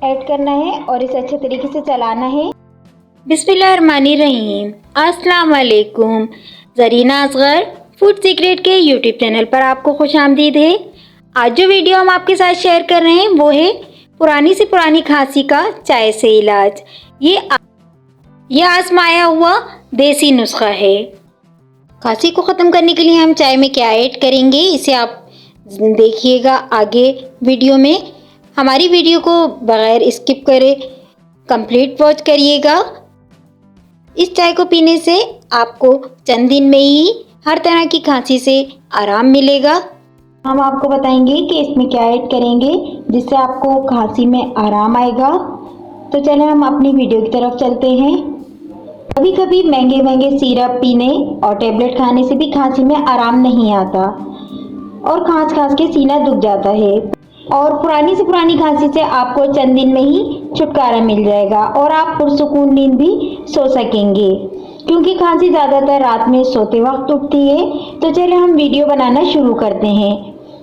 Add करना है और इसे अच्छे तरीके से चलाना है। बिस्मिल्लाहिर्रहमानिर्रहीम। अस्सलाम वालेकुम। ज़रीना असगर फूड सीक्रेट के यूट्यूब चैनल पर आपको खुशामदीद है। आज जो वीडियो हम आपके साथ शेयर कर रहे हैं वो है पुरानी से पुरानी खांसी का चाय से इलाज। ये आजमाया हुआ देसी नुस्खा है। खांसी को ख़त्म करने के लिए हम चाय में क्या ऐड करेंगे इसे आप देखिएगा आगे वीडियो में। हमारी वीडियो को बगैर स्किप करे कंप्लीट वॉच करिएगा। इस चाय को पीने से आपको चंद दिन में ही हर तरह की खांसी से आराम मिलेगा। हम आपको बताएंगे कि इसमें क्या ऐड करेंगे जिससे आपको खांसी में आराम आएगा। तो चलें हम अपनी वीडियो की तरफ चलते हैं। कभी कभी महंगे महंगे सिरप पीने और टेबलेट खाने से भी खांसी में आराम नहीं आता और खांस खांस के सीना दुख जाता है। और पुरानी से पुरानी खांसी से आपको चंद दिन में ही छुटकारा मिल जाएगा और आप पुरसुकून नींद भी सो सकेंगे, क्योंकि खांसी ज़्यादातर रात में सोते वक्त उठती है। तो चलिए हम वीडियो बनाना शुरू करते हैं।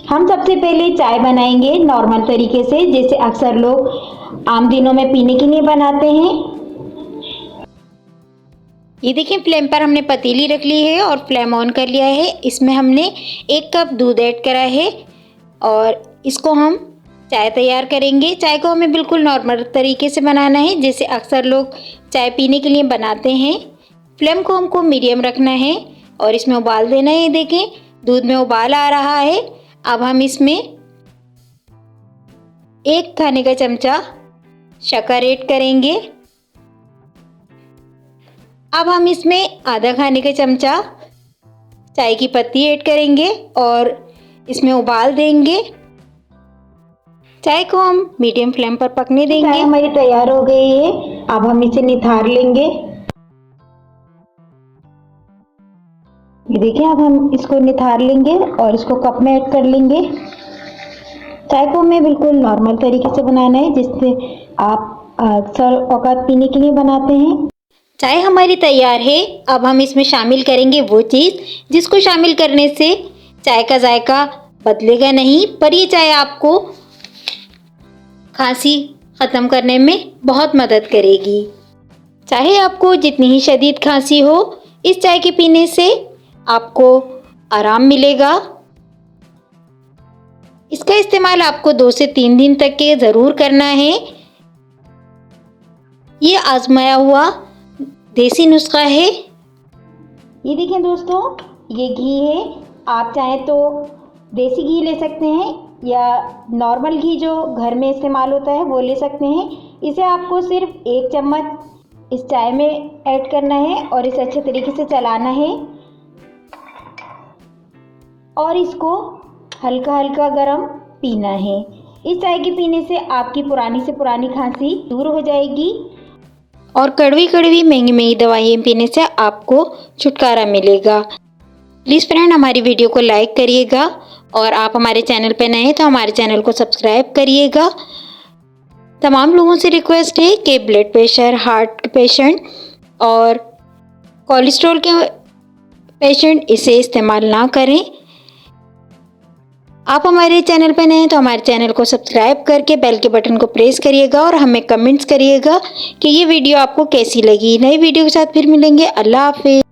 हम सबसे पहले चाय बनाएंगे नॉर्मल तरीके से, जैसे अक्सर लोग आम दिनों में पीने के लिए बनाते हैं। ये देखिए फ्लेम पर हमने पतीली रख ली है और फ्लेम ऑन कर लिया है। इसमें हमने 1 कप दूध ऐड करा है और इसको हम चाय तैयार करेंगे। चाय को हमें बिल्कुल नॉर्मल तरीके से बनाना है, जैसे अक्सर लोग चाय पीने के लिए बनाते हैं। फ्लेम को हमको मीडियम रखना है और इसमें उबाल देना है। देखें दूध में उबाल आ रहा है। अब हम इसमें 1 खाने का चमचा शक्कर ऐड करेंगे। अब हम इसमें आधा खाने का चमचा चाय की पत्ती ऐड करेंगे और इसमें उबाल देंगे। चाय को हम मीडियम फ्लेम पर पकने देंगे। चाय हमारी तैयार हो गई है। अब हम इसे निथार लेंगे। ये देखिए अब हम इसको निथार लेंगे और इसको कप में ऐड कर लेंगे। चाय को हमें बिल्कुल नॉर्मल तरीके से बनाना है, जिससे आप अक्सर औकात पीने के लिए बनाते हैं। चाय हमारी तैयार है। अब हम इसमें शामिल करेंगे वो चीज़ जिसको शामिल करने से चाय का जायका बदलेगा नहीं, पर ये चाय आपको खांसी ख़त्म करने में बहुत मदद करेगी। चाहे आपको जितनी ही शदीद खांसी हो, इस चाय के पीने से आपको आराम मिलेगा। इसका इस्तेमाल आपको 2 से 3 दिन तक के ज़रूर करना है। ये आजमाया हुआ देसी नुस्खा है। ये देखिए दोस्तों, ये घी है। आप चाहें तो देसी घी ले सकते हैं या नॉर्मल घी जो घर में इस्तेमाल होता है वो ले सकते हैं। इसे आपको सिर्फ 1 चम्मच इस चाय में ऐड करना है और इसे अच्छे तरीके से चलाना है और इसको हल्का हल्का गर्म पीना है। इस चाय के पीने से आपकी पुरानी से पुरानी खांसी दूर हो जाएगी और कड़वी कड़वी महंगी महंगी दवाइयाँ पीने से आपको छुटकारा मिलेगा। प्लीज़ फ्रेंड हमारी वीडियो को लाइक करिएगा और आप हमारे चैनल पर नए हैं तो हमारे चैनल को सब्सक्राइब करिएगा। तमाम लोगों से रिक्वेस्ट है कि ब्लड प्रेशर, हार्ट पेशेंट और कोलेस्ट्रॉल के पेशेंट इसे इस्तेमाल ना करें। आप हमारे चैनल पर नए हैं तो हमारे चैनल को सब्सक्राइब करके बेल के बटन को प्रेस करिएगा और हमें कमेंट्स करिएगा कि ये वीडियो आपको कैसी लगी। नई वीडियो के साथ फिर मिलेंगे। अल्लाह हाफिज़।